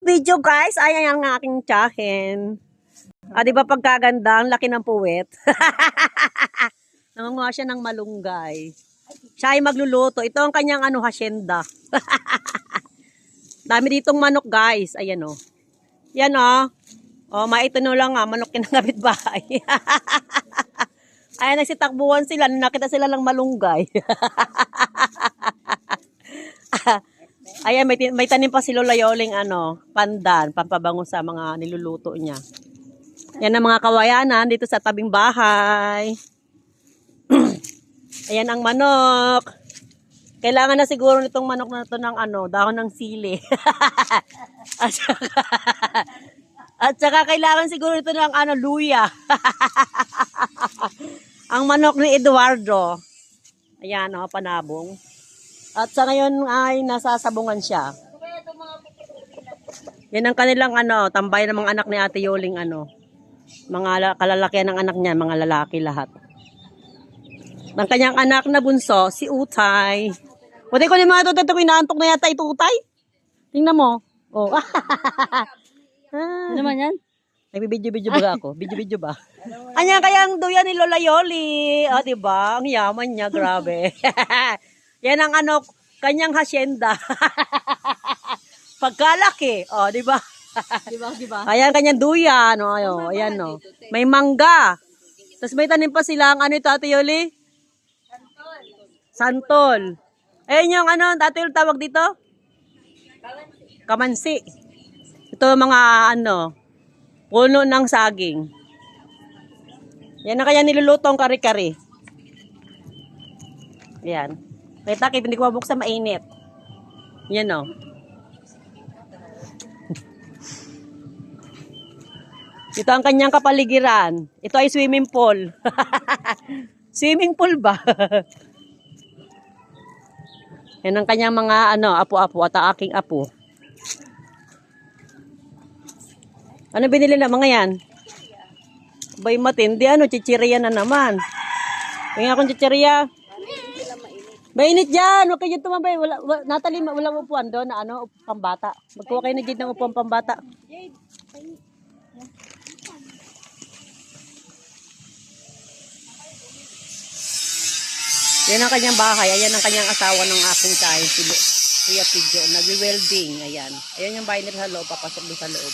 video guys, ayan ang aking tiyahin. Di ba pagkaganda, ang laki ng puwet. Nangunguha siya ng malunggay. Siya ay magluluto. Ito ang kanyang hasyenda. Dami ditong manok guys. Ayan o. Yan o. Maitino lang nga, manok kinangabit bahay. Ayan, nagsitakbuhan sila. Nakita sila ng malunggay. Ayan, may tanim pa si Lola Yoling, pandan, pampabango sa mga niluluto niya. Yan ang mga kawayanan dito sa tabing bahay. Ayan ang manok. Kailangan na siguro nitong manok na ito ng dahon ng sili. At saka kailangan siguro ito ng luya. Ang manok ni Eduardo. Ayan, panabong. At sa ngayon ay nasasabungan siya. Yan ang kanilang tambay ng mga anak ni Ate Yoling mga kalalakihan ng anak niya, mga lalaki lahat. Ang kanyang anak na bunso, si Utay. Pwede ko ni mga tutay, inaantok na yata ito Utay. Tingnan mo. Oh. Ano naman yan? Nagbibidyo-bidyo ba ako? Bidyo-bidyo ba? Anya kayang duyan ni Lola Yoli. Diba? Ang yaman niya, grabe. Yan ang kanyang hasyenda. Pagkalaki. Diba? Diba? Ayan kanyang duyan. Ayan may mangga. Tapos may tanim pa sila ang ito, Ate Yoli? Santol. Ayan yung Ate Yoli tawag dito? Kamansi. Ito mga puno ng saging. Yan ang kanya nilulutong kari-kari. Yan. May takip, hindi ko mabuksan, mainit. Yan o. Ito ang kanyang kapaligiran. Ito ay swimming pool. Swimming pool ba? Yan ang kanyang mga apo-apo at aking apo. Ano binili na mga yan? Bay matindi, chichirya na naman. Kaya akong chichirya. Mainit dyan, huwag kayo tumabay. Natalie, walang upuan doon na pambata. Magkuha kayo na dyan ng upuan pambata. Yan ang kanyang bahay. Ayan ang kanyang asawa ng aking tayo. Si Kuya Pidyo. Nag-welding. Ayan. Ayan yung bahay nila sa loob. Papasok doon sa loob.